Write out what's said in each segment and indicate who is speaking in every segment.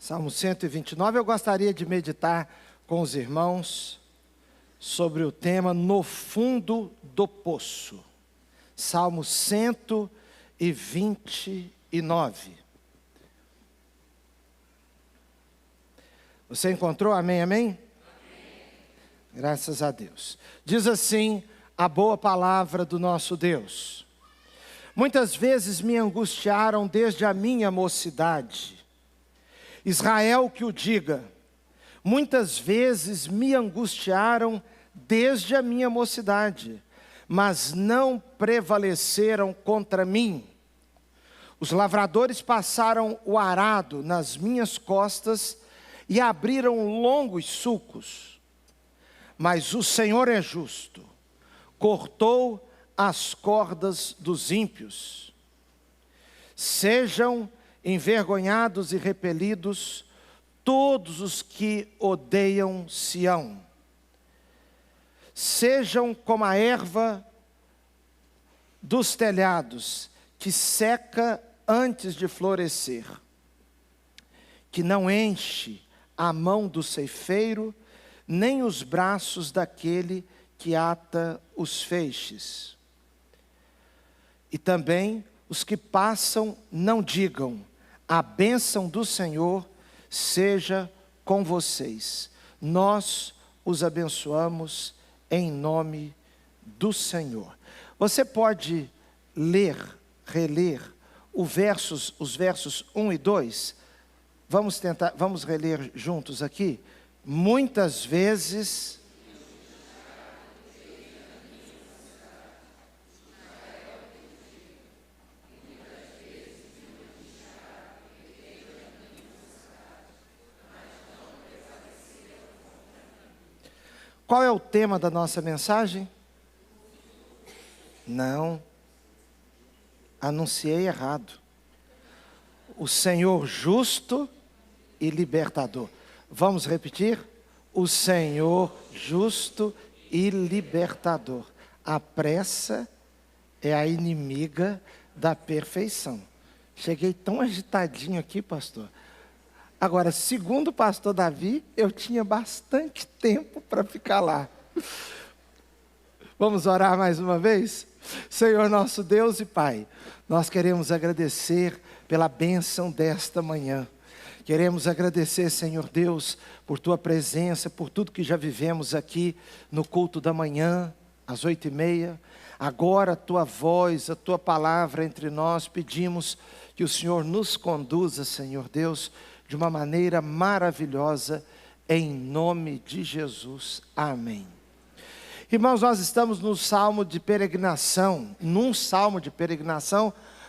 Speaker 1: Salmo 129, eu gostaria de meditar com os irmãos sobre o tema No Fundo do Poço. Salmo 129. Você encontrou? Amém, amém?
Speaker 2: Amém.
Speaker 1: Graças a Deus. Diz assim a boa palavra do nosso Deus. Muitas vezes me angustiaram desde a minha mocidade. Israel que o diga. Muitas vezes me angustiaram desde a minha mocidade, mas não prevaleceram contra mim. Os lavradores passaram o arado nas minhas costas e abriram longos sulcos. Mas o Senhor é justo, cortou as cordas dos ímpios. Sejam envergonhados e repelidos todos os que odeiam Sião. Sejam como a erva dos telhados, que seca antes de florescer, que não enche a mão do ceifeiro, nem os braços daquele que ata os feixes. E também os que passam não digam, a bênção do Senhor seja com vocês. Nós os abençoamos em nome do Senhor. Você pode ler, reler os versos 1 e 2? Vamos reler juntos aqui? Muitas vezes Qual é o tema da nossa mensagem? Não, anunciei errado. O Senhor justo e libertador. Vamos repetir? O Senhor justo e libertador. A pressa é a inimiga da perfeição. Cheguei tão agitadinho aqui, pastor. Agora, segundo o pastor Davi, eu tinha bastante tempo para ficar lá. Vamos orar mais uma vez? Senhor nosso Deus e Pai, nós queremos agradecer pela bênção desta manhã. Queremos agradecer, Senhor Deus, por Tua presença, por tudo que já vivemos aqui no culto da manhã, às 8h30. Agora a Tua voz, a Tua palavra entre nós, pedimos que o Senhor nos conduza, Senhor Deus, de uma maneira maravilhosa, em nome de Jesus. Amém. Irmãos, nós estamos num salmo de peregrinação,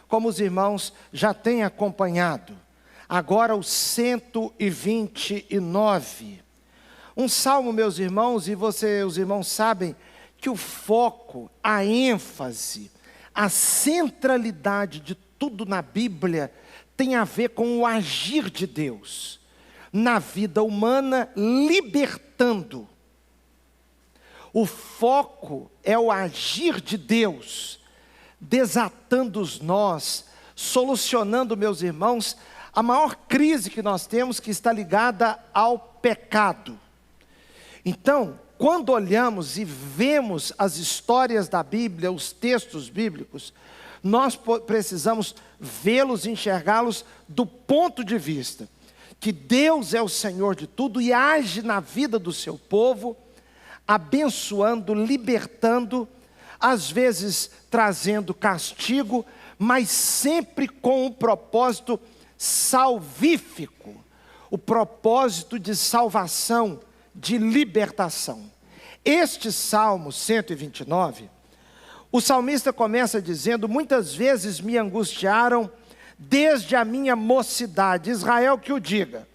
Speaker 1: como os irmãos já têm acompanhado. Agora o 129. Um salmo, meus irmãos, e os irmãos sabem que o foco, a ênfase, a centralidade de tudo na Bíblia tem a ver com o agir de Deus na vida humana, libertando. O foco é o agir de Deus, desatando os nós, solucionando, meus irmãos, a maior crise que nós temos, que está ligada ao pecado. Então, quando olhamos e vemos as histórias da Bíblia, os textos bíblicos, nós precisamos vê-los, enxergá-los do ponto de vista que Deus é o Senhor de tudo e age na vida do seu povo, abençoando, libertando, às vezes trazendo castigo, mas sempre com um propósito salvífico, o propósito de salvação, de libertação. Este Salmo 129, o salmista começa dizendo, muitas vezes me angustiaram desde a minha mocidade, Israel que o diga.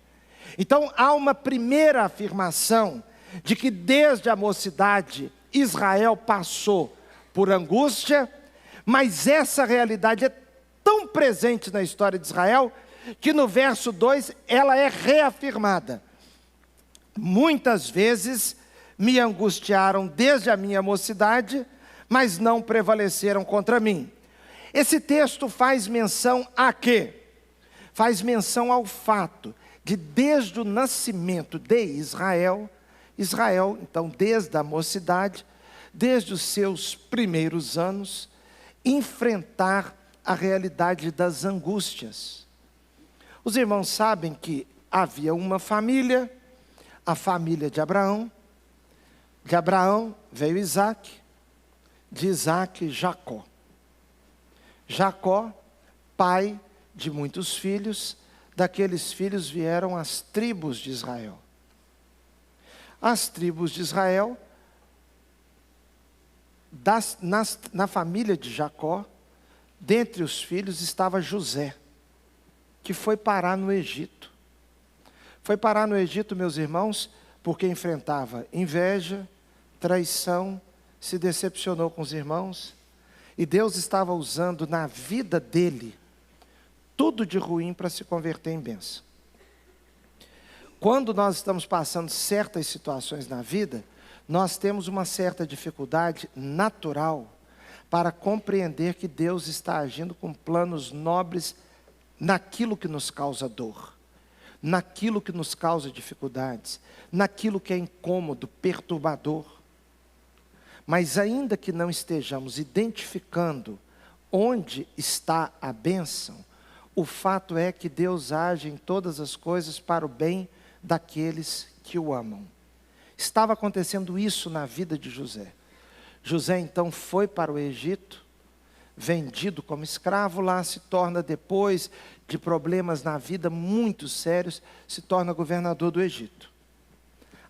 Speaker 1: Então há uma primeira afirmação de que desde a mocidade Israel passou por angústia, mas essa realidade é tão presente na história de Israel, que no verso 2 ela é reafirmada. Muitas vezes me angustiaram desde a minha mocidade, mas não prevaleceram contra mim. Esse texto faz menção a quê? Faz menção ao fato de desde o nascimento de Israel, Israel, então, desde a mocidade, desde os seus primeiros anos, enfrentar a realidade das angústias. Os irmãos sabem que havia uma família, a família de Abraão veio Isaac, de Isaac, Jacó. Jacó, pai de muitos filhos, daqueles filhos vieram as tribos de Israel. As tribos de Israel, na família de Jacó, dentre os filhos estava José, que foi parar no Egito. Foi parar no Egito, meus irmãos, porque enfrentava inveja, traição, se decepcionou com os irmãos, e Deus estava usando na vida dele tudo de ruim para se converter em bênção. Quando nós estamos passando certas situações na vida, nós temos uma certa dificuldade natural para compreender que Deus está agindo com planos nobres naquilo que nos causa dor, naquilo que nos causa dificuldades, naquilo que é incômodo, perturbador. Mas ainda que não estejamos identificando onde está a bênção, o fato é que Deus age em todas as coisas para o bem daqueles que o amam. Estava acontecendo isso na vida de José. José então foi para o Egito, vendido como escravo, lá se torna, depois de problemas na vida muito sérios, se torna governador do Egito.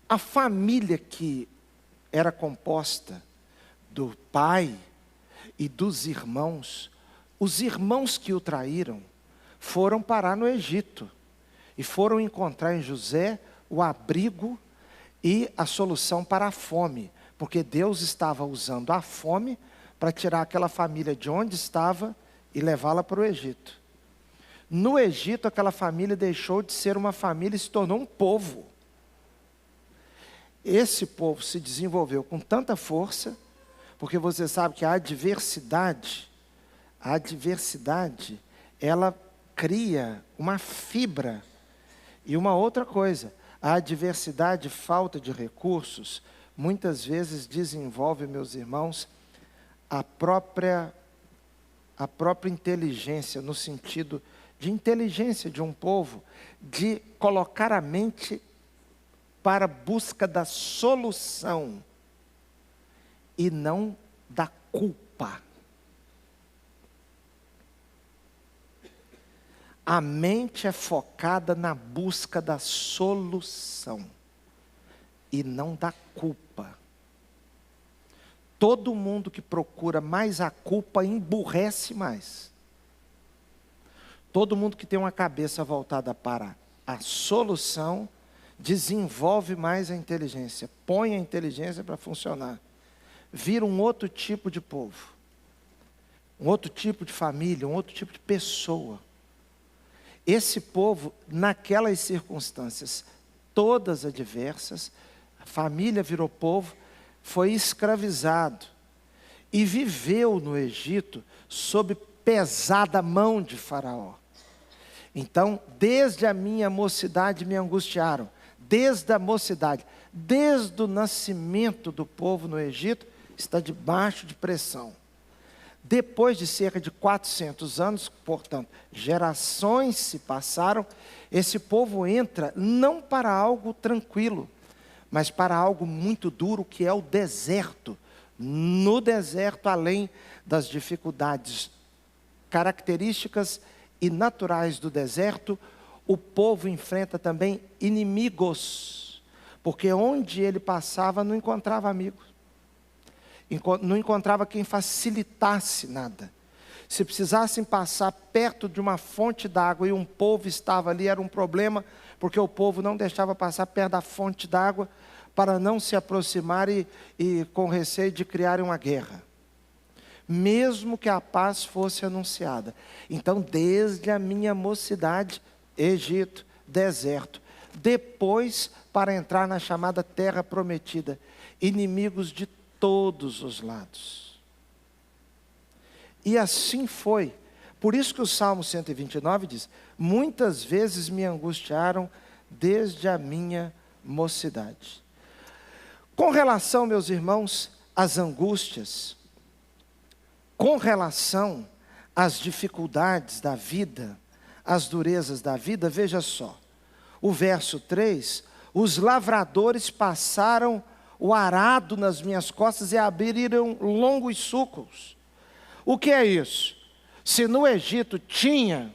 Speaker 1: A família que era composta do pai e dos irmãos, os irmãos que o traíram, foram parar no Egito e foram encontrar em José o abrigo e a solução para a fome, porque Deus estava usando a fome para tirar aquela família de onde estava e levá-la para o Egito. No Egito, aquela família deixou de ser uma família e se tornou um povo. Esse povo se desenvolveu com tanta força, porque você sabe que a adversidade, ela cria uma fibra. E uma outra coisa, a adversidade, falta de recursos, muitas vezes desenvolve, meus irmãos, a própria inteligência, no sentido de inteligência de um povo, de colocar a mente para a busca da solução e não da culpa. A mente é focada na busca da solução e não da culpa. Todo mundo que procura mais a culpa emburrece mais. Todo mundo que tem uma cabeça voltada para a solução desenvolve mais a inteligência, põe a inteligência para funcionar. Vira um outro tipo de povo, um outro tipo de família, um outro tipo de pessoa. Esse povo, naquelas circunstâncias, todas adversas, a família virou povo, foi escravizado e viveu no Egito sob pesada mão de Faraó. Então, desde a minha mocidade me angustiaram, desde a mocidade, desde o nascimento do povo no Egito, está debaixo de pressão. Depois de cerca de 400 anos, portanto, gerações se passaram, esse povo entra não para algo tranquilo, mas para algo muito duro, que é o deserto. No deserto, além das dificuldades características e naturais do deserto, o povo enfrenta também inimigos, porque onde ele passava não encontrava amigos. Não encontrava quem facilitasse nada. Se precisassem passar perto de uma fonte d'água e um povo estava ali, era um problema, porque o povo não deixava passar perto da fonte d'água para não se aproximar e com receio de criarem uma guerra, mesmo que a paz fosse anunciada. Então, desde a minha mocidade, Egito, deserto, depois para entrar na chamada terra prometida, inimigos de todos os lados. E assim foi. Por isso que o Salmo 129 diz: muitas vezes me angustiaram desde a minha mocidade. Com relação, meus irmãos, às angústias, com relação às dificuldades da vida, às durezas da vida, veja só, o verso 3, os lavradores passaram o arado nas minhas costas e abriram longos sulcos. O que é isso? Se no Egito tinha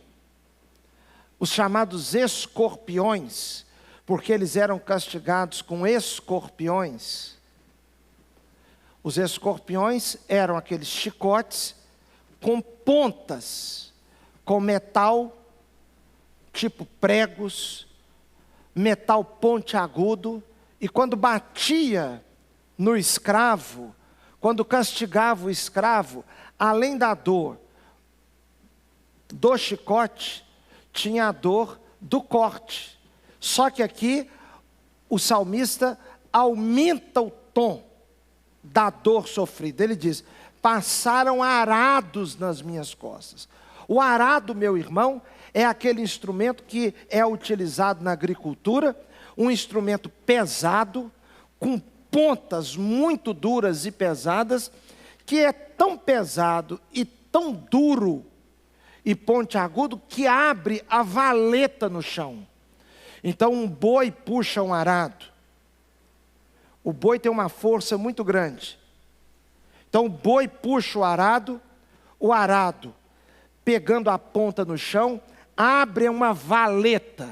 Speaker 1: os chamados escorpiões, porque eles eram castigados com escorpiões. Os escorpiões eram aqueles chicotes com pontas, com metal, tipo pregos, metal pontiagudo, e quando batia no escravo, quando castigava o escravo, além da dor do chicote, tinha a dor do corte. Só que aqui o salmista aumenta o tom da dor sofrida. Ele diz: passaram arados nas minhas costas. O arado, meu irmão, é aquele instrumento que é utilizado na agricultura, um instrumento pesado, com pontas muito duras e pesadas, que é tão pesado e tão duro e pontiagudo que abre a valeta no chão. Então um boi puxa um arado. O boi tem uma força muito grande. Então o boi puxa o arado, pegando a ponta no chão, abre uma valeta.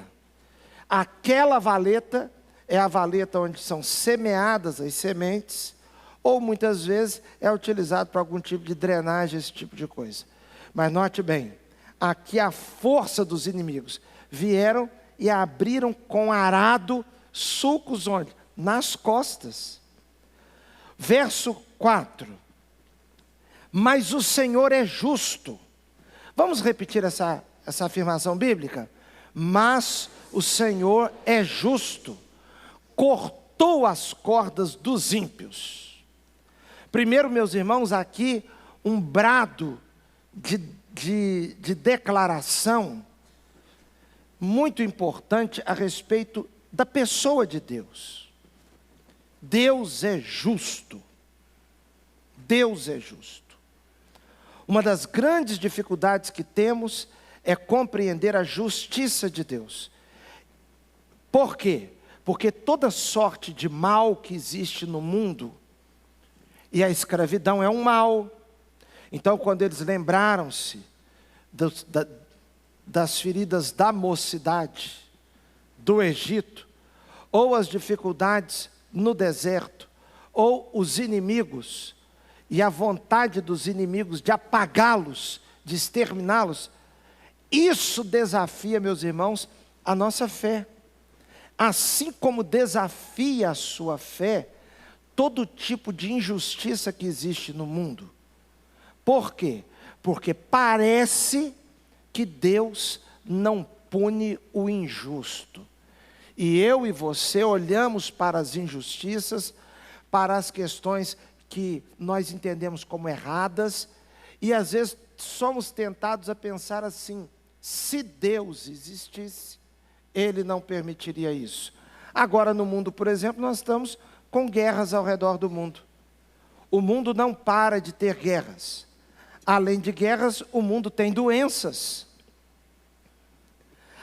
Speaker 1: Aquela valeta é a valeta onde são semeadas as sementes, ou muitas vezes é utilizado para algum tipo de drenagem, esse tipo de coisa. Mas note bem, aqui a força dos inimigos vieram e abriram com arado sulcos onde? Nas costas. Verso 4. Mas o Senhor é justo. Vamos repetir essa afirmação bíblica? Mas o Senhor é justo, cortou as cordas dos ímpios. Primeiro, meus irmãos, aqui um brado de declaração muito importante a respeito da pessoa de Deus. Deus é justo. Deus é justo. Uma das grandes dificuldades que temos é compreender a justiça de Deus. Por quê? Porque toda sorte de mal que existe no mundo, e a escravidão é um mal. Então, quando eles lembraram-se das feridas da mocidade, do Egito, ou as dificuldades no deserto, ou os inimigos, e a vontade dos inimigos de apagá-los, de exterminá-los, isso desafia, meus irmãos, a nossa fé. Assim como desafia a sua fé, todo tipo de injustiça que existe no mundo. Por quê? Porque parece que Deus não pune o injusto. E eu e você olhamos para as injustiças, para as questões que nós entendemos como erradas, e às vezes somos tentados a pensar assim: se Deus existisse, Ele não permitiria isso. Agora no mundo, por exemplo, nós estamos com guerras ao redor do mundo. O mundo não para de ter guerras. Além de guerras, o mundo tem doenças.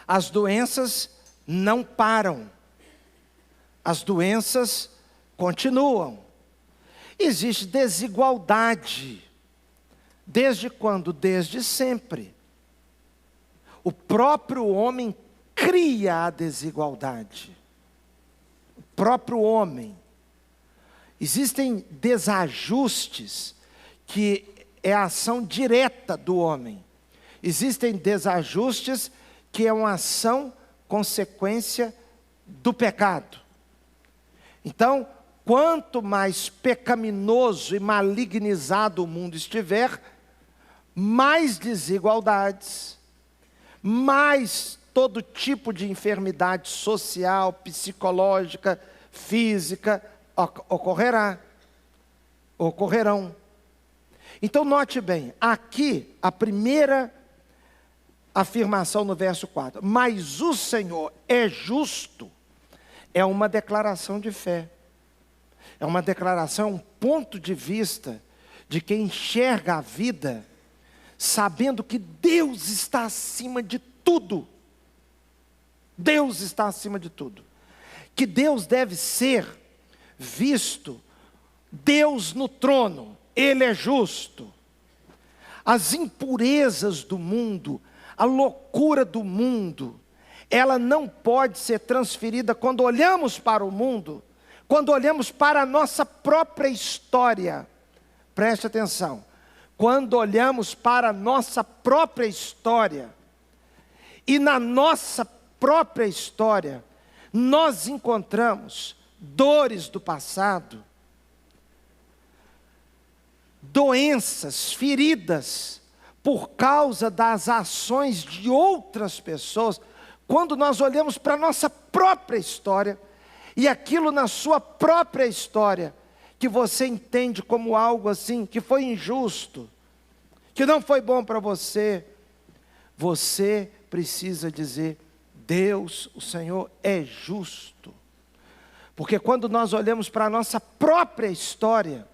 Speaker 1: As doenças não param. As doenças continuam. Existe desigualdade. Desde quando? Desde sempre. O próprio homem cria a desigualdade. O próprio homem. Existem desajustes que é a ação direta do homem. Existem desajustes que é uma ação consequência do pecado. Então, quanto mais pecaminoso e malignizado o mundo estiver, mais desigualdades, mais todo tipo de enfermidade social, psicológica, física ocorrerão. Então note bem, aqui a primeira afirmação no verso 4, mas o Senhor é justo, é uma declaração de fé. É uma declaração, um ponto de vista de quem enxerga a vida, sabendo que Deus está acima de tudo. Deus está acima de tudo. Que Deus deve ser visto, Deus no trono, Ele é justo. As impurezas do mundo, a loucura do mundo, ela não pode ser transferida quando olhamos para o mundo, quando olhamos para a nossa própria história. Preste atenção, quando olhamos para a nossa própria história, e na nossa própria história, nós encontramos dores do passado, doenças, feridas, por causa das ações de outras pessoas. Quando nós olhamos para a nossa própria história, e aquilo na sua própria história, que você entende como algo assim, que foi injusto, que não foi bom para você, você precisa dizer, Deus, o Senhor é justo. Porque quando nós olhamos para a nossa própria história,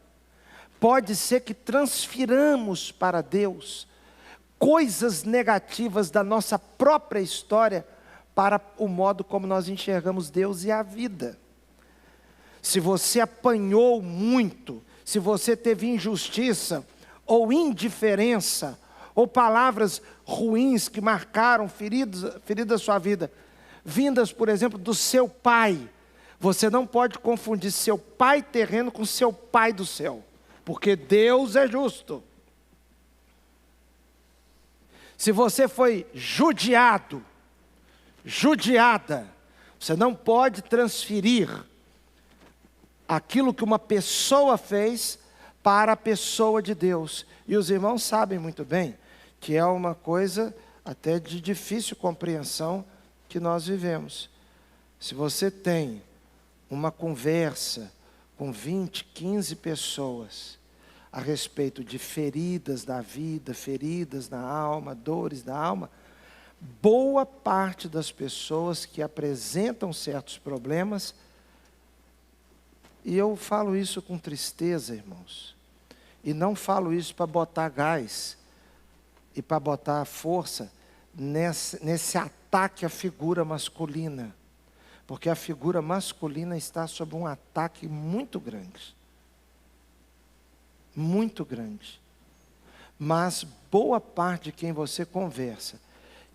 Speaker 1: pode ser que transfiramos para Deus coisas negativas da nossa própria história para o modo como nós enxergamos Deus e a vida. Se você apanhou muito, se você teve injustiça, ou indiferença, ou palavras ruins que marcaram, feridas sua vida, vindas, por exemplo, do seu pai, você não pode confundir seu pai terreno com seu pai do céu, porque Deus é justo. Se você foi judiado, judiada, você não pode transferir aquilo que uma pessoa fez para a pessoa de Deus. E os irmãos sabem muito bem que é uma coisa até de difícil compreensão que nós vivemos. Se você tem uma conversa com 20, 15 pessoas a respeito de feridas da vida, feridas na alma, dores da alma, boa parte das pessoas que apresentam certos problemas, e eu falo isso com tristeza, irmãos, e não falo isso para botar gás e para botar força nesse ataque à figura masculina, porque a figura masculina está sob um ataque muito grande, mas boa parte de quem você conversa,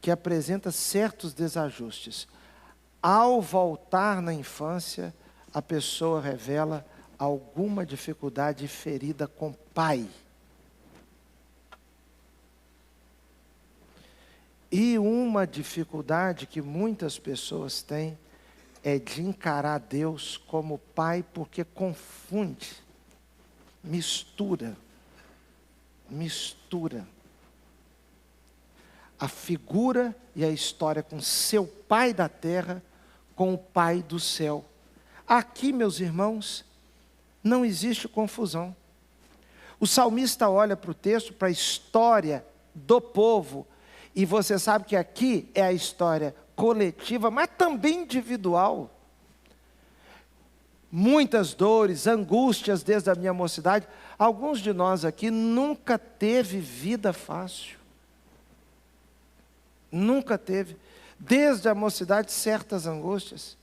Speaker 1: que apresenta certos desajustes, ao voltar na infância, a pessoa revela alguma dificuldade e ferida com o pai. E uma dificuldade que muitas pessoas têm é de encarar Deus como pai, porque confunde, mistura a figura e a história com seu pai da terra, com o pai do céu. Aqui, meus irmãos, não existe confusão. O salmista olha para o texto, para a história do povo, e você sabe que aqui é a história coletiva, mas também individual. Muitas dores, angústias desde a minha mocidade. Alguns de nós aqui nunca teve vida fácil. Nunca teve, desde a mocidade, certas angústias.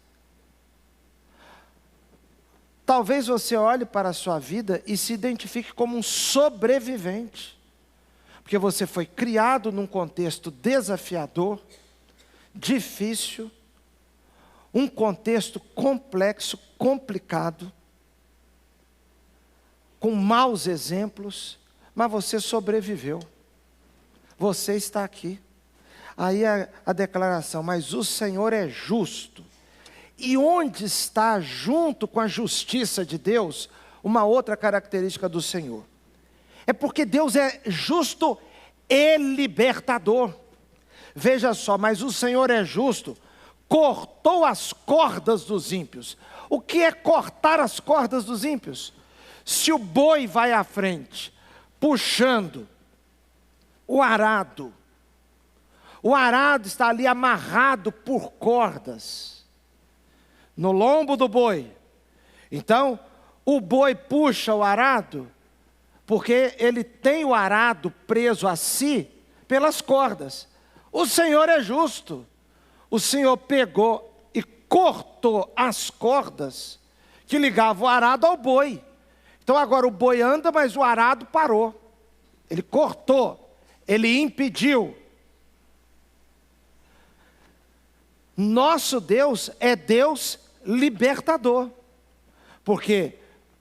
Speaker 1: Talvez você olhe para a sua vida e se identifique como um sobrevivente, porque você foi criado num contexto desafiador, difícil, um contexto complexo, complicado, com maus exemplos, mas você sobreviveu, você está aqui. Aí a declaração, mas o Senhor é justo. E onde está, junto com a justiça de Deus, uma outra característica do Senhor? É porque Deus é justo e libertador. Veja só, mas o Senhor é justo, cortou as cordas dos ímpios. O que é cortar as cordas dos ímpios? Se o boi vai à frente, puxando o arado, O arado está ali amarrado por cordas no lombo do boi. Então, o boi puxa o arado, porque ele tem o arado preso a si pelas cordas. O Senhor é justo. O Senhor pegou e cortou as cordas que ligavam o arado ao boi. Então agora o boi anda, mas o arado parou. Ele cortou, ele impediu. Nosso Deus é Deus libertador. Porque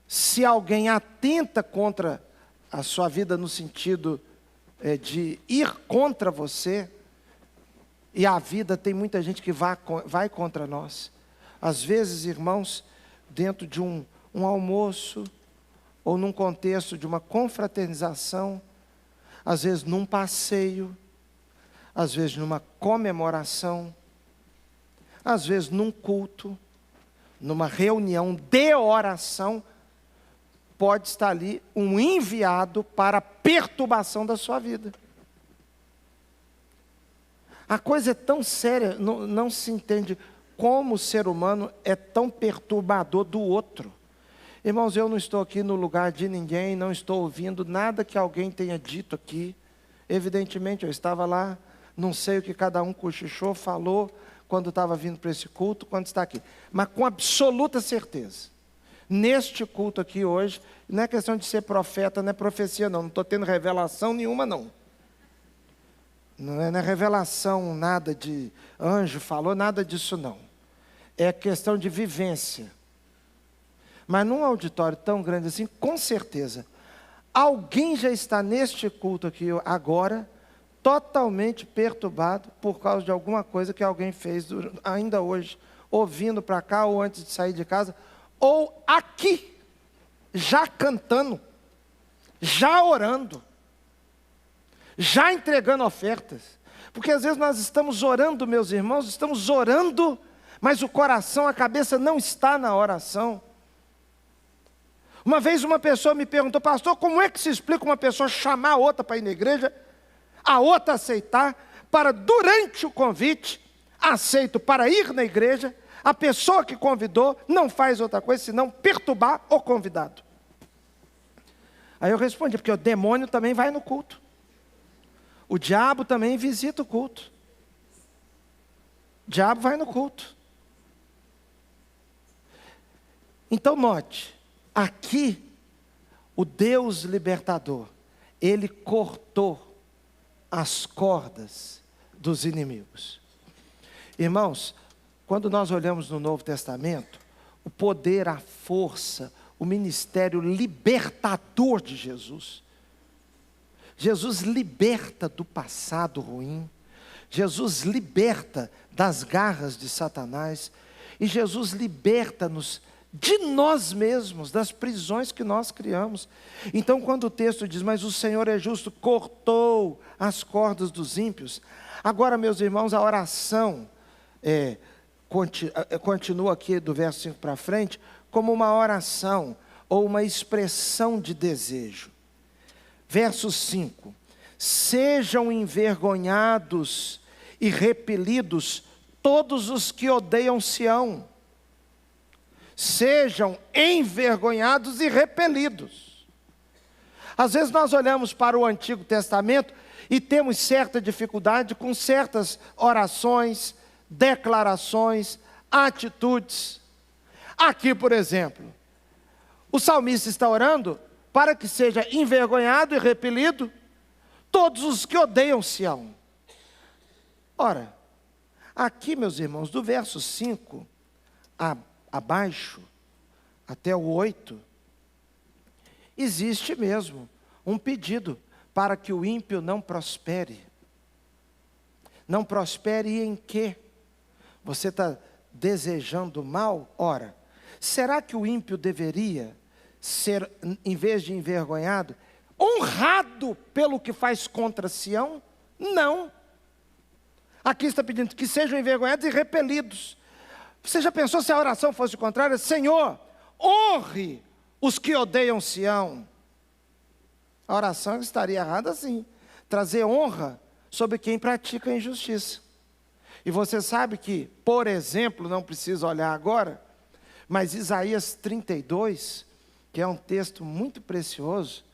Speaker 1: se alguém atenta contra a sua vida no sentido de ir contra você, e a vida tem muita gente que vai contra nós. Às vezes, irmãos, dentro de um almoço, ou num contexto de uma confraternização, às vezes num passeio, às vezes numa comemoração, às vezes num culto, numa reunião de oração, pode estar ali um enviado para a perturbação da sua vida. A coisa é tão séria, não se entende como o ser humano é tão perturbador do outro. Irmãos, eu não estou aqui no lugar de ninguém, não estou ouvindo nada que alguém tenha dito aqui. Evidentemente, eu estava lá, não sei o que cada um cochichou, falou, quando estava vindo para esse culto, quando está aqui. Mas com absoluta certeza, neste culto aqui hoje, não é questão de ser profeta, não é profecia não estou tendo revelação nenhuma não. Não é revelação, nada de anjo falou, nada disso não. É questão de vivência. Mas num auditório tão grande assim, com certeza, alguém já está neste culto aqui agora, totalmente perturbado por causa de alguma coisa que alguém fez ainda hoje, ou vindo para cá, ou antes de sair de casa, ou aqui, já cantando, já orando, já entregando ofertas. Porque às vezes nós estamos orando, meus irmãos, estamos orando, mas o coração, a cabeça não está na oração. Uma vez uma pessoa me perguntou: pastor, como é que se explica uma pessoa chamar a outra para ir na igreja, a outra aceitar, para durante o convite, aceito para ir na igreja, a pessoa que convidou não faz outra coisa senão perturbar o convidado? Aí eu respondi: porque o demônio também vai no culto. O diabo também visita o culto. O diabo vai no culto. Então note, aqui, o Deus libertador, Ele cortou as cordas dos inimigos. Irmãos, quando nós olhamos no Novo Testamento, o poder, a força, o ministério libertador de Jesus. Jesus liberta do passado ruim. Jesus liberta das garras de Satanás. E Jesus liberta-nos de nós mesmos, das prisões que nós criamos. Então quando o texto diz: mas o Senhor é justo, cortou as cordas dos ímpios. Agora, meus irmãos, a oração continua aqui do verso 5 para frente, como uma oração, ou uma expressão de desejo. Verso 5: sejam envergonhados e repelidos todos os que odeiam Sião. Sejam envergonhados e repelidos. Às vezes nós olhamos para o Antigo Testamento e temos certa dificuldade com certas orações, declarações, atitudes. Aqui, por exemplo, o salmista está orando para que seja envergonhado e repelido todos os que odeiam Sião. Ora, aqui, meus irmãos, do verso 5 abaixo, até o 8, existe mesmo um pedido para que o ímpio não prospere. Não prospere em quê? Você está desejando mal? Ora, será que o ímpio deveria ser, em vez de envergonhado, honrado pelo que faz contra Sião? Não. Aqui está pedindo que sejam envergonhados e repelidos. Você já pensou se a oração fosse contrária? Senhor, honre os que odeiam Sião. A oração estaria errada assim. Trazer honra sobre quem pratica a injustiça. E você sabe que, por exemplo, não precisa olhar agora, mas Isaías 32, que é um texto muito precioso,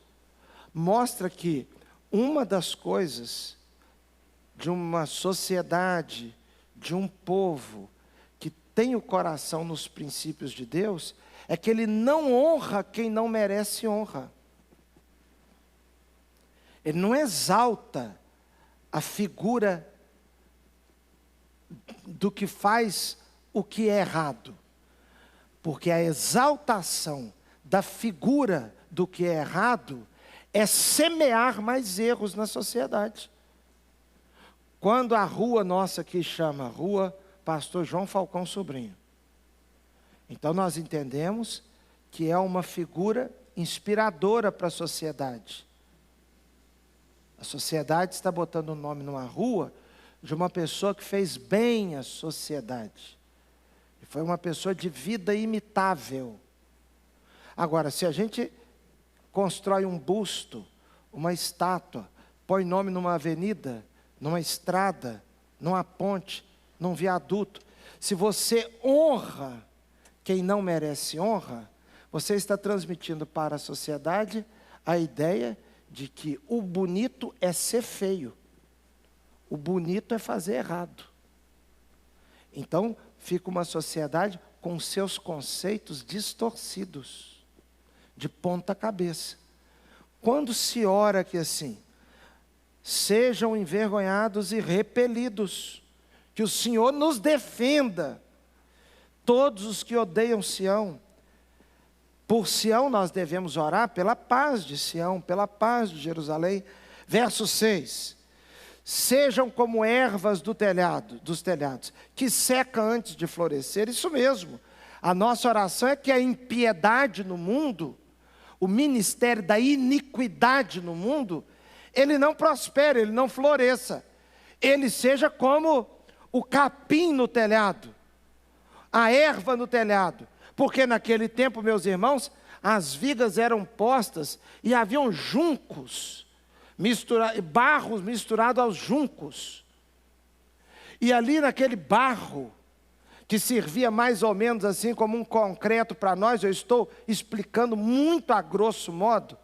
Speaker 1: mostra que uma das coisas de uma sociedade, de um povo que tem o coração nos princípios de Deus, é que ele não honra quem não merece honra. Ele não exalta a figura do que faz o que é errado. Porque a exaltação da figura do que é errado é semear mais erros na sociedade. Quando a rua nossa aqui chama Rua Pastor João Falcão Sobrinho, então nós entendemos que é uma figura inspiradora para a sociedade. A sociedade está botando o nome numa rua de uma pessoa que fez bem à sociedade. E foi uma pessoa de vida imitável. Agora, se a gente constrói um busto, uma estátua, põe nome numa avenida, numa estrada, numa ponte, num viaduto, se você honra quem não merece honra, você está transmitindo para a sociedade a ideia de que o bonito é ser feio. O bonito é fazer errado. Então, fica uma sociedade com seus conceitos distorcidos, de ponta cabeça. Quando se ora aqui assim, sejam envergonhados e repelidos, que o Senhor nos defenda, todos os que odeiam Sião. Por Sião nós devemos orar pela paz de Sião, pela paz de Jerusalém. Verso 6. Sejam como ervas dos telhados, que secam antes de florescer. Isso mesmo. A nossa oração é que a impiedade no mundo, o ministério da iniquidade no mundo, ele não prospere, ele não floresça. Ele seja como o capim no telhado, a erva no telhado. Porque naquele tempo, meus irmãos, as vigas eram postas e haviam juncos, barros misturados aos juncos. E ali naquele barro, que servia mais ou menos assim como um concreto para nós, eu estou explicando muito a grosso modo,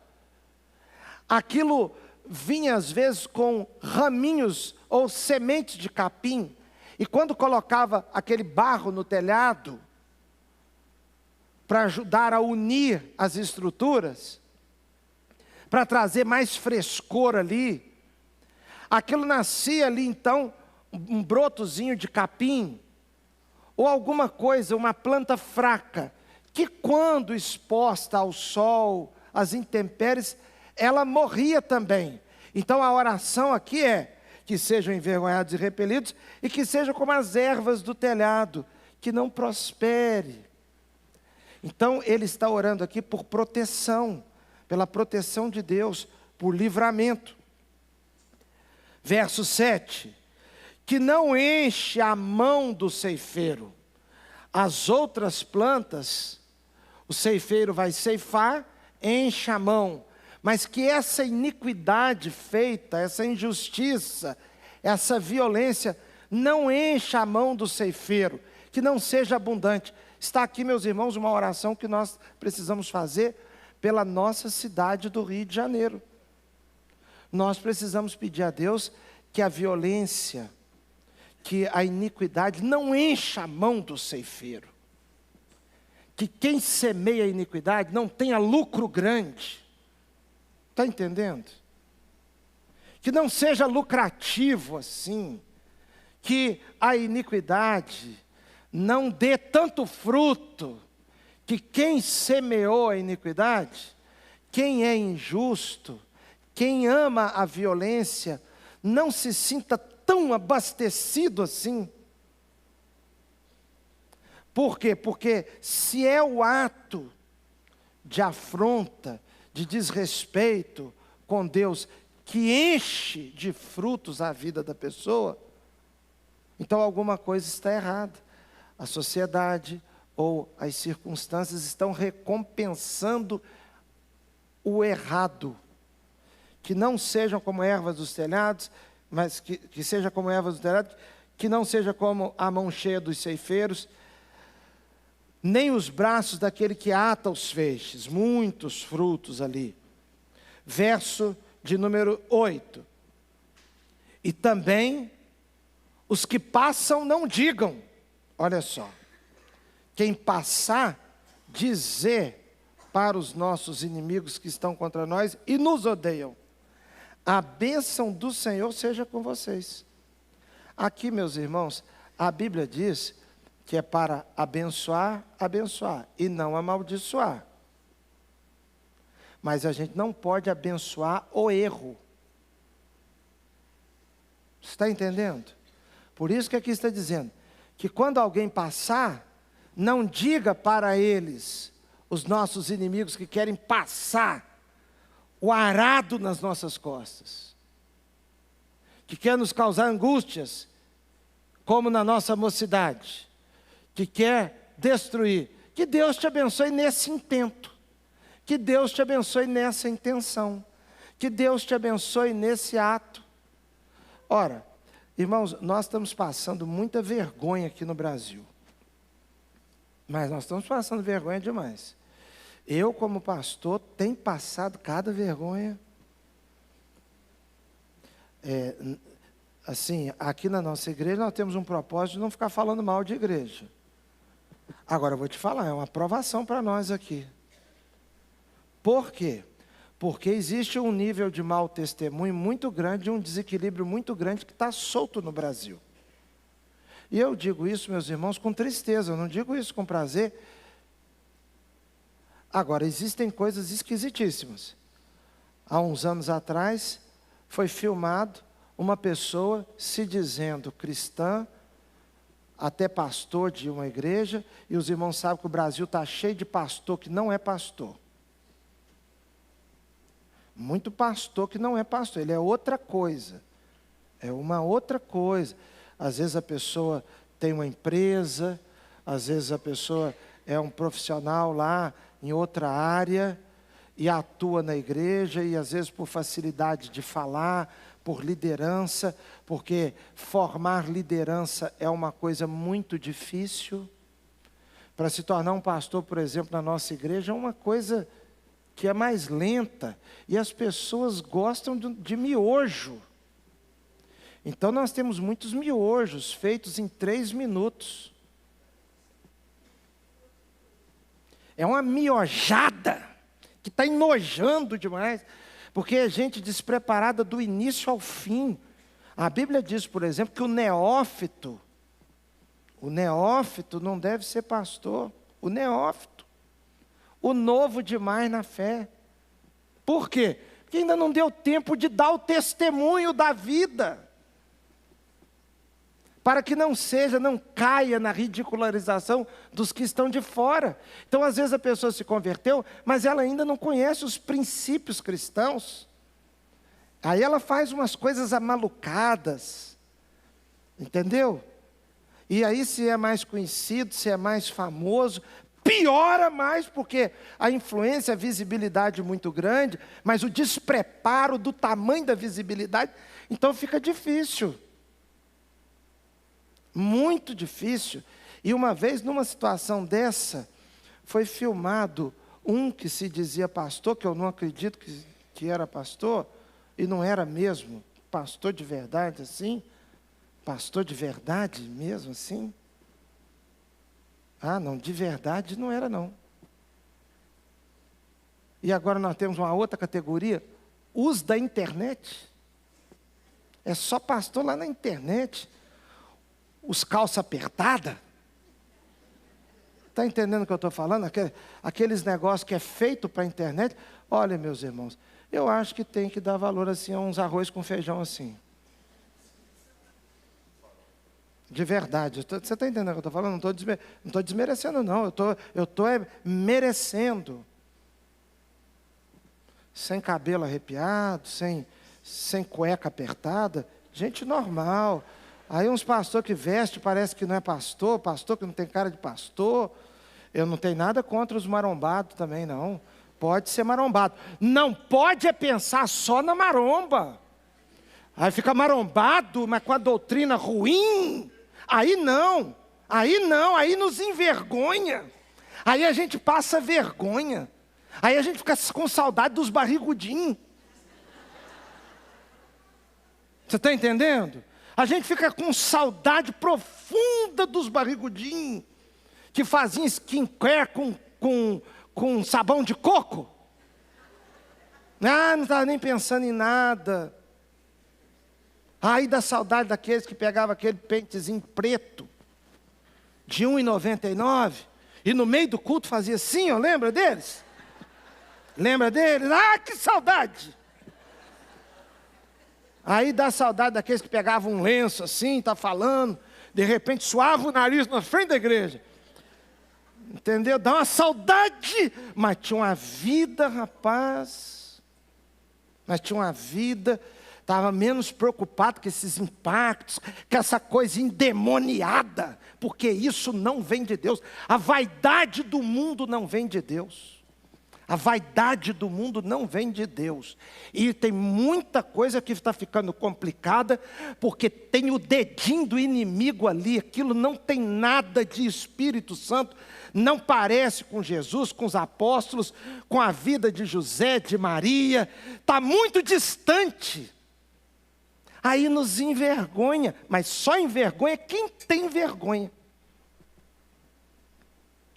Speaker 1: aquilo vinha às vezes com raminhos ou sementes de capim, e quando colocava aquele barro no telhado, para ajudar a unir as estruturas, para trazer mais frescor ali, aquilo nascia ali então, um brotozinho de capim, ou alguma coisa, uma planta fraca, que quando exposta ao sol, às intempéries, ela morria também. Então a oração aqui é, que sejam envergonhados e repelidos, e que sejam como as ervas do telhado, que não prospere. Então ele está orando aqui por proteção, pela proteção de Deus, por livramento. Verso 7, que não enche a mão do ceifeiro. As outras plantas, o ceifeiro vai ceifar, enche a mão, mas que essa iniquidade feita, essa injustiça, essa violência, não encha a mão do ceifeiro, que não seja abundante. Está aqui, meus irmãos, uma oração que nós precisamos fazer pela nossa cidade do Rio de Janeiro. Nós precisamos pedir a Deus que a violência, que a iniquidade não encha a mão do ceifeiro. Que quem semeia a iniquidade não tenha lucro grande. Está entendendo? Que não seja lucrativo assim. Que a iniquidade não dê tanto fruto, que quem semeou a iniquidade, quem é injusto, quem ama a violência, não se sinta tão abastecido assim. Por quê? Porque se é o ato de afronta, de desrespeito com Deus, que enche de frutos a vida da pessoa, então alguma coisa está errada. A sociedade ou as circunstâncias estão recompensando o errado. Que não sejam como ervas dos telhados, mas que seja como ervas do telhado, que não seja como a mão cheia dos ceifeiros, nem os braços daquele que ata os feixes, muitos frutos ali. Verso de número 8. E também os que passam não digam, olha só, quem passar, dizer para os nossos inimigos que estão contra nós e nos odeiam, a bênção do Senhor seja com vocês. Aqui, meus irmãos, a Bíblia diz que é para abençoar, abençoar, e não amaldiçoar. Mas a gente não pode abençoar o erro. Você está entendendo? Por isso que aqui está dizendo, que quando alguém passar, não diga para eles, os nossos inimigos que querem passar o arado nas nossas costas, que quer nos causar angústias, como na nossa mocidade, que quer destruir. Que Deus te abençoe nesse intento, que Deus te abençoe nessa intenção, que Deus te abençoe nesse ato. Ora, irmãos, nós estamos passando muita vergonha aqui no Brasil, mas nós estamos passando vergonha demais. Eu, como pastor, tenho passado cada vergonha. Assim, aqui na nossa igreja nós temos um propósito de não ficar falando mal de igreja. Agora eu vou te falar, é uma provação para nós aqui. Por quê? Porque existe um nível de mau testemunho muito grande, um desequilíbrio muito grande que está solto no Brasil. E eu digo isso, meus irmãos, com tristeza, eu não digo isso com prazer. Agora, existem coisas esquisitíssimas. Há uns anos atrás, foi filmado uma pessoa se dizendo cristã, até pastor de uma igreja, e os irmãos sabem que o Brasil está cheio de pastor que não é pastor. Muito pastor que não é pastor, ele é outra coisa. É uma outra coisa. Às vezes a pessoa tem uma empresa, às vezes a pessoa é um profissional lá em outra área e atua na igreja, e às vezes por facilidade de falar, por liderança, porque formar liderança é uma coisa muito difícil. Para se tornar um pastor, por exemplo, na nossa igreja, é uma coisa que é mais lenta, e as pessoas gostam de miojo. Então nós temos muitos miojos feitos em 3 minutos. É uma miojada que está enojando demais, porque é gente despreparada do início ao fim. A Bíblia diz, por exemplo, que o neófito não deve ser pastor, o novo demais na fé. Por quê? Porque ainda não deu tempo de dar o testemunho da vida, para que não caia na ridicularização dos que estão de fora. Então, às vezes a pessoa se converteu, mas ela ainda não conhece os princípios cristãos. Aí ela faz umas coisas amalucadas, entendeu? E aí, se é mais conhecido, se é mais famoso, piora mais, porque a influência, a visibilidade é muito grande, mas o despreparo do tamanho da visibilidade, então fica difícil. Muito difícil. E uma vez, numa situação dessa, foi filmado um que se dizia pastor, que eu não acredito que era pastor, e não era mesmo, pastor de verdade assim, pastor de verdade mesmo assim. Ah, não, de verdade não era não. E agora nós temos uma outra categoria, os da internet. É só pastor lá na internet. Os calça apertada. Está entendendo o que eu estou falando? Aqueles negócios que é feito para a internet. Olha, meus irmãos, eu acho que tem que dar valor assim a uns arroz com feijão assim. De verdade. Você está entendendo o que eu estou falando? Não estou desmerecendo, não. Eu estou merecendo. Sem cabelo arrepiado, sem cueca apertada. Gente normal. Aí uns pastores que vestem, parece que não é pastor que não tem cara de pastor. Eu não tenho nada contra os marombados também, não. Pode ser marombado. Não pode é pensar só na maromba. Aí fica marombado, mas com a doutrina ruim. Aí não, aí nos envergonha. Aí a gente passa vergonha. Aí a gente fica com saudade dos barrigudinhos. Você está entendendo? A gente fica com saudade profunda dos barrigudinhos, que faziam skincare com sabão de coco. Não estava nem pensando em nada. Aí dá saudade daqueles que pegavam aquele pentezinho preto, de R$1,99, e no meio do culto fazia assim, ó, lembra deles? Lembra deles? Ah, que saudade! Aí dá saudade daqueles que pegavam um lenço assim, tá falando, de repente suava o nariz na frente da igreja. Entendeu? Dá uma saudade, mas tinha uma vida, rapaz. Mas tinha uma vida, estava menos preocupado com esses impactos, com essa coisa endemoniada, porque isso não vem de Deus. A vaidade do mundo não vem de Deus. A vaidade do mundo não vem de Deus. E tem muita coisa que está ficando complicada, porque tem o dedinho do inimigo ali. Aquilo não tem nada de Espírito Santo. Não parece com Jesus, com os apóstolos, com a vida de José, de Maria. Está muito distante. Aí nos envergonha. Mas só envergonha quem tem vergonha.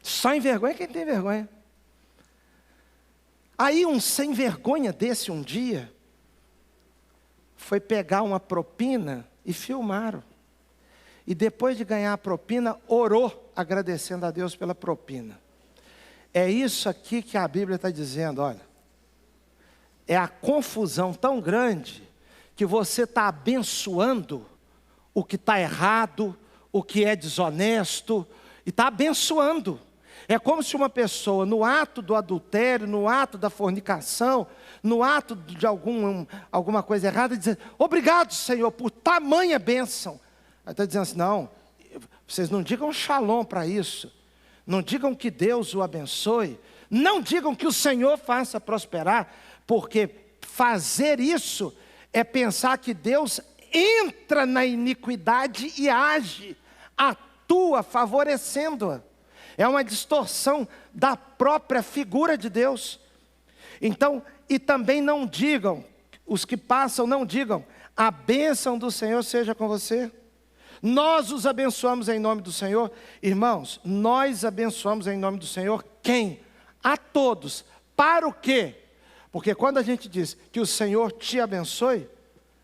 Speaker 1: Só envergonha quem tem vergonha. Aí um sem vergonha desse um dia, foi pegar uma propina e filmaram. E depois de ganhar a propina, orou agradecendo a Deus pela propina. É isso aqui que a Bíblia está dizendo, olha. É a confusão tão grande que você está abençoando o que está errado, o que é desonesto, e está abençoando. É como se uma pessoa, no ato do adultério, no ato da fornicação, no ato de alguma coisa errada, dizer, obrigado, Senhor, por tamanha bênção. Aí está dizendo assim, não, vocês não digam shalom para isso. Não digam que Deus o abençoe. Não digam que o Senhor faça prosperar, porque fazer isso é pensar que Deus entra na iniquidade e age, atua favorecendo-a. É uma distorção da própria figura de Deus. Então, e também não digam, os que passam não digam, a bênção do Senhor seja com você. Nós os abençoamos em nome do Senhor. Irmãos, nós abençoamos em nome do Senhor quem? A todos. Para o quê? Porque quando a gente diz que o Senhor te abençoe,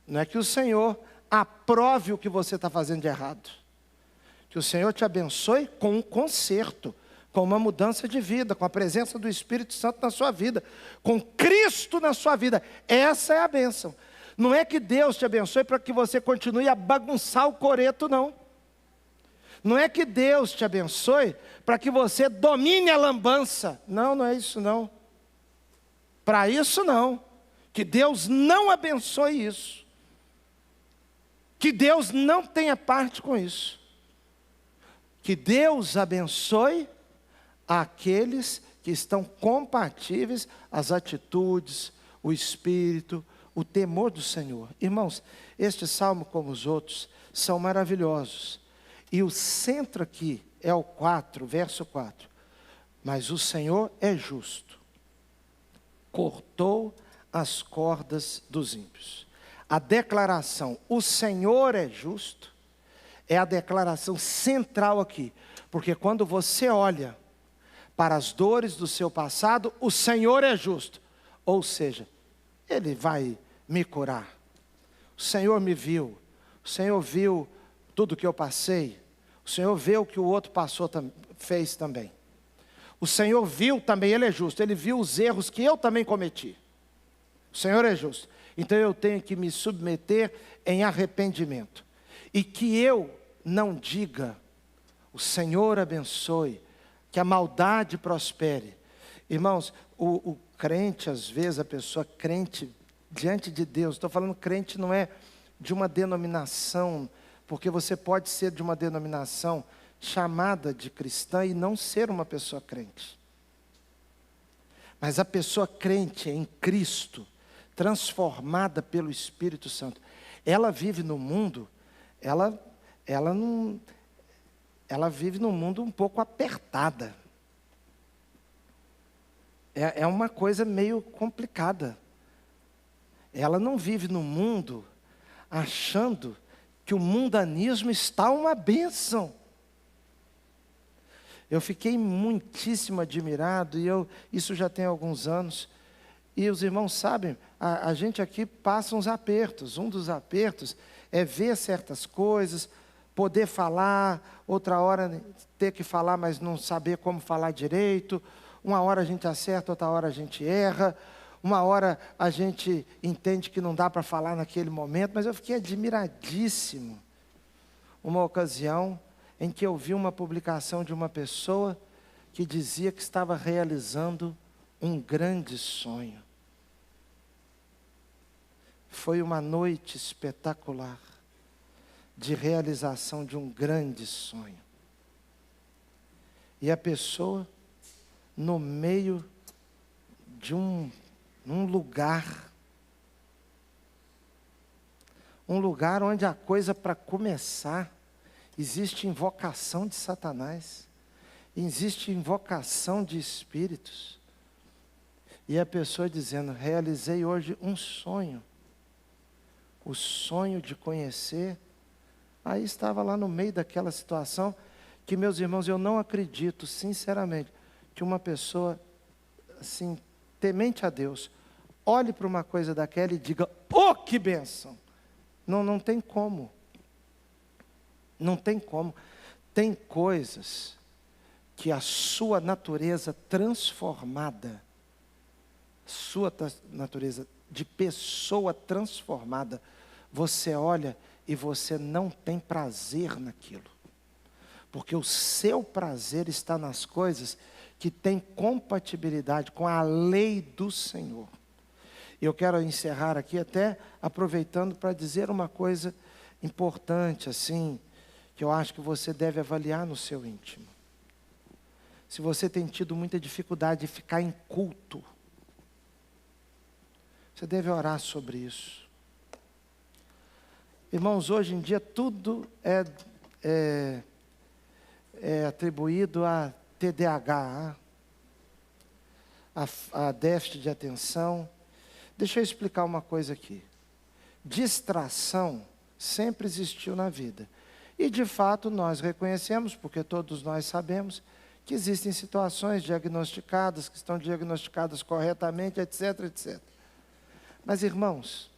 Speaker 1: não é que o Senhor aprove o que você está fazendo de errado. Que o Senhor te abençoe com um conserto, com uma mudança de vida, com a presença do Espírito Santo na sua vida, com Cristo na sua vida. Essa é a bênção. Não é que Deus te abençoe para que você continue a bagunçar o coreto, não. Não é que Deus te abençoe para que você domine a lambança. Não, não é isso não. Para isso não. Que Deus não abençoe isso. Que Deus não tenha parte com isso. Que Deus abençoe aqueles que estão compatíveis às atitudes, o espírito, o temor do Senhor. Irmãos, este salmo, como os outros, são maravilhosos. E o centro aqui é o 4, verso 4. Mas o Senhor é justo. Cortou as cordas dos ímpios. A declaração, o Senhor é justo, é a declaração central aqui. Porque quando você olha para as dores do seu passado, o Senhor é justo. Ou seja, Ele vai me curar. O Senhor me viu. O Senhor viu tudo que eu passei. O Senhor vê o que o outro fez também. O Senhor viu também, Ele é justo. Ele viu os erros que eu também cometi. O Senhor é justo. Então eu tenho que me submeter em arrependimento. E que eu não diga, o Senhor abençoe, que a maldade prospere. Irmãos, o crente, às vezes, a pessoa crente diante de Deus, estou falando crente não é de uma denominação, porque você pode ser de uma denominação chamada de cristã e não ser uma pessoa crente. Mas a pessoa crente em Cristo, transformada pelo Espírito Santo, ela vive no mundo, ela não, ela vive num mundo um pouco apertada. É uma coisa meio complicada. Ela não vive no mundo achando que o mundanismo está uma bênção. Eu fiquei muitíssimo admirado, isso já tem alguns anos, e os irmãos sabem, a gente aqui passa uns apertos. Um dos apertos é ver certas coisas, poder falar, outra hora ter que falar, mas não saber como falar direito. Uma hora a gente acerta, outra hora a gente erra. Uma hora a gente entende que não dá para falar naquele momento, mas eu fiquei admiradíssimo. Uma ocasião em que eu vi uma publicação de uma pessoa que dizia que estava realizando um grande sonho. Foi uma noite espetacular de realização de um grande sonho. E a pessoa, no meio de um lugar onde a coisa, para começar, existe invocação de Satanás, existe invocação de espíritos, e a pessoa dizendo: realizei hoje um sonho, o sonho de conhecer. Aí estava lá no meio daquela situação, que, meus irmãos, eu não acredito, sinceramente, que uma pessoa, assim, temente a Deus, olhe para uma coisa daquela e diga: oh, que bênção! Não tem como. Não tem como. Tem coisas que a sua natureza transformada, sua natureza de pessoa transformada, você olha e você não tem prazer naquilo. Porque o seu prazer está nas coisas que têm compatibilidade com a lei do Senhor. Eu quero encerrar aqui até aproveitando para dizer uma coisa importante, assim, que eu acho que você deve avaliar no seu íntimo. Se você tem tido muita dificuldade de ficar em culto, você deve orar sobre isso. Irmãos, hoje em dia tudo é atribuído a TDAH, a déficit de atenção. Deixa eu explicar uma coisa aqui. Distração sempre existiu na vida. E de fato nós reconhecemos, porque todos nós sabemos, que existem situações diagnosticadas, que estão diagnosticadas corretamente, etc, etc. Mas, irmãos,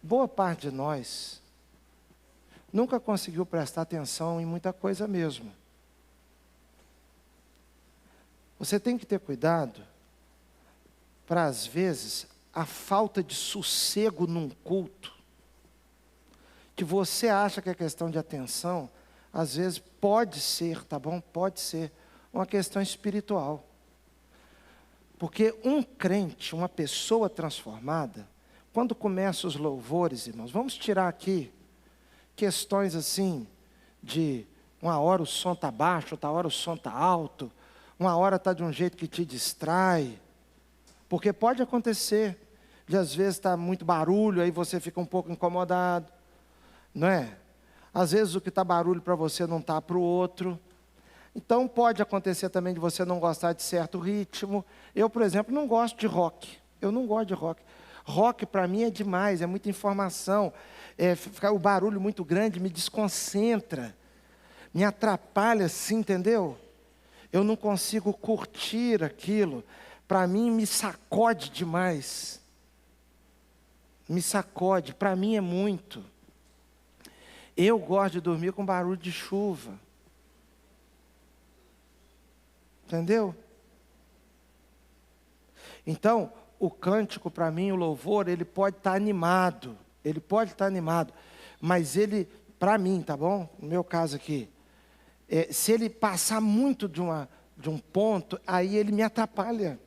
Speaker 1: boa parte de nós nunca conseguiu prestar atenção em muita coisa mesmo. Você tem que ter cuidado para, às vezes, a falta de sossego num culto, que você acha que é questão de atenção, às vezes pode ser, tá bom? Pode ser uma questão espiritual. Porque um crente, uma pessoa transformada, quando começa os louvores, irmãos, vamos tirar aqui questões assim, de uma hora o som está baixo, outra hora o som está alto, uma hora está de um jeito que te distrai, porque pode acontecer, de às vezes está muito barulho, aí você fica um pouco incomodado, não é? Às vezes o que está barulho para você não está para o outro. Então pode acontecer também de você não gostar de certo ritmo. Eu, por exemplo, não gosto de rock. Eu não gosto de rock. Rock para mim é demais, é muita informação. O barulho muito grande me desconcentra, me atrapalha assim, entendeu? Eu não consigo curtir aquilo. Para mim me sacode demais. Me sacode, para mim é muito. Eu gosto de dormir com barulho de chuva. Entendeu? Então, o cântico para mim, o louvor, ele pode estar animado. Ele pode estar animado. Mas ele, para mim, tá bom? No meu caso aqui, se ele passar muito de um ponto, aí ele me atrapalha.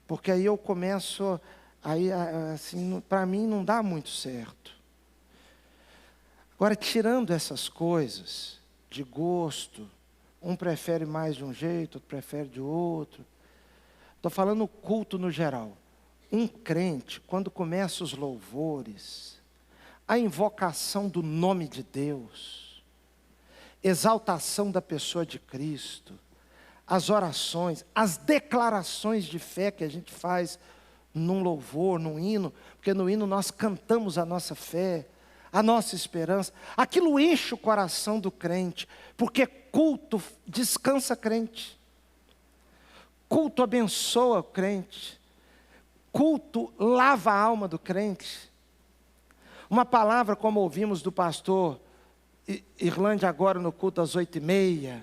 Speaker 1: Porque aí eu começo, aí assim, para mim não dá muito certo. Agora, tirando essas coisas de gosto, um prefere mais de um jeito, outro prefere de outro. Estou falando culto no geral. Um crente, quando começa os louvores, a invocação do nome de Deus, exaltação da pessoa de Cristo, as orações, as declarações de fé que a gente faz num louvor, num hino, porque no hino nós cantamos a nossa fé, a nossa esperança, aquilo enche o coração do crente, porque culto descansa crente, culto abençoa o crente, culto lava a alma do crente. Uma palavra como ouvimos do pastor Irlande agora no culto às 8h30,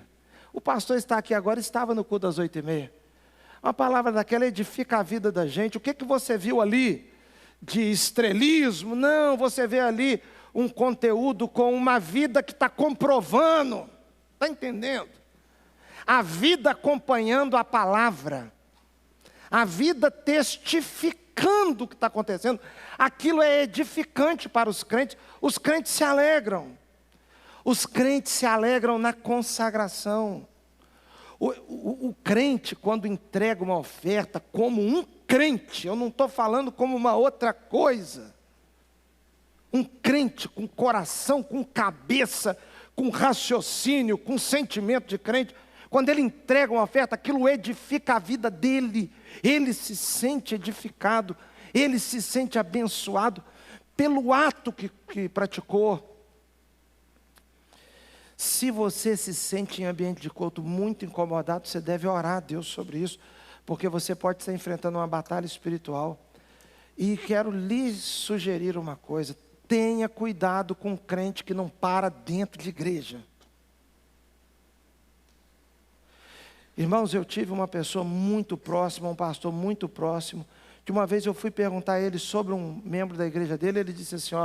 Speaker 1: o pastor está aqui agora, estava no culto às 8h30, uma palavra daquela edifica a vida da gente. O que você viu ali de estrelismo? Não, você vê ali um conteúdo com uma vida que está comprovando, está entendendo? A vida acompanhando a palavra, a vida testificando o que está acontecendo. Aquilo é edificante para os crentes se alegram. Os crentes se alegram na consagração. O crente, quando entrega uma oferta como um crente, eu não estou falando como uma outra coisa, um crente com coração, com cabeça, com raciocínio, com sentimento de crente, quando ele entrega uma oferta, aquilo edifica a vida dele, ele se sente edificado, ele se sente abençoado pelo ato que praticou. Se você se sente em ambiente de culto muito incomodado, você deve orar a Deus sobre isso, porque você pode estar enfrentando uma batalha espiritual. E quero lhe sugerir uma coisa: tenha cuidado com o crente que não para dentro de igreja. Irmãos, eu tive uma pessoa muito próxima, um pastor muito próximo, que uma vez eu fui perguntar a ele sobre um membro da igreja dele, ele disse assim: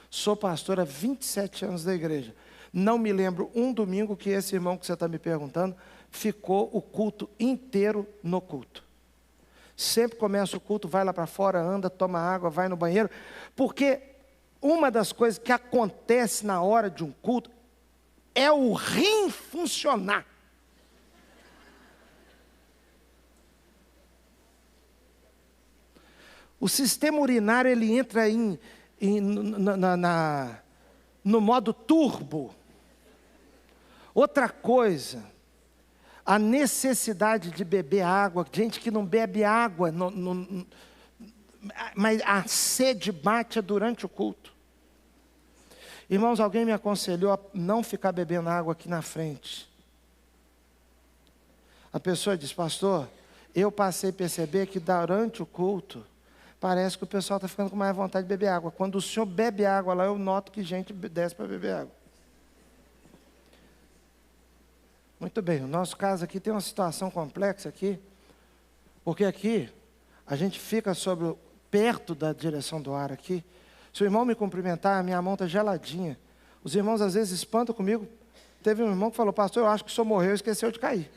Speaker 1: sou pastor há 27 anos da igreja. Não me lembro um domingo que esse irmão que você está me perguntando ficou o culto inteiro no culto. Sempre começa o culto, vai lá para fora, anda, toma água, vai no banheiro. Porque uma das coisas que acontece na hora de um culto é o rim funcionar. O sistema urinário ele entra no modo turbo. Outra coisa, a necessidade de beber água, gente que não bebe água, mas a sede bate durante o culto. Irmãos, alguém me aconselhou a não ficar bebendo água aqui na frente. A pessoa diz: pastor, eu passei a perceber que durante o culto, parece que o pessoal está ficando com mais vontade de beber água. Quando o senhor bebe água lá, eu noto que gente desce para beber água. Muito bem, no nosso caso aqui tem uma situação complexa aqui, porque aqui a gente fica perto da direção do ar aqui. Se o irmão me cumprimentar, a minha mão está geladinha. Os irmãos às vezes espantam comigo. Teve um irmão que falou: pastor, eu acho que o senhor morreu e esqueceu de cair.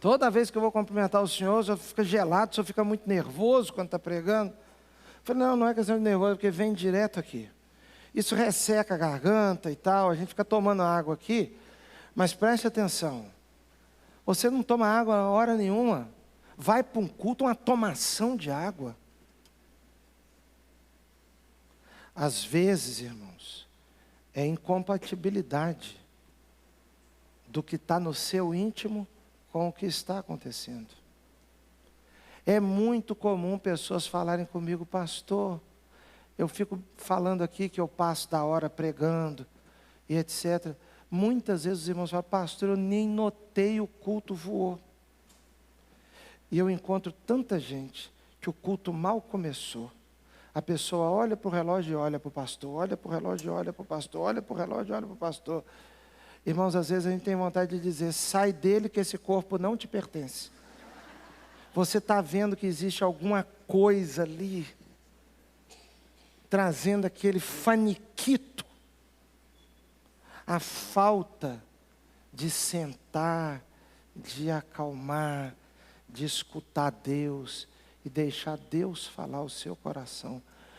Speaker 1: Toda vez que eu vou cumprimentar o senhor fica gelado, o senhor fica muito nervoso quando está pregando. Eu falei: não é questão de nervoso, porque vem direto aqui. Isso resseca a garganta e tal, a gente fica tomando água aqui, mas preste atenção, você não toma água a hora nenhuma, vai para um culto, uma tomação de água. Às vezes, irmãos, é incompatibilidade do que está no seu íntimo com o que está acontecendo. É muito comum pessoas falarem comigo: pastor, eu fico falando aqui que eu passo da hora pregando e etc. Muitas vezes os irmãos falam: pastor, eu nem notei, o culto voou. E eu encontro tanta gente que o culto mal começou. A pessoa olha para o relógio e olha para o pastor, olha para o relógio e olha para o pastor, olha para o relógio e olha para o pastor. Irmãos, às vezes a gente tem vontade de dizer: sai dele que esse corpo não te pertence. Você está vendo que existe alguma coisa ali, trazendo aquele faniquito, a falta de sentar, de acalmar, de escutar Deus e deixar Deus falar o seu coração.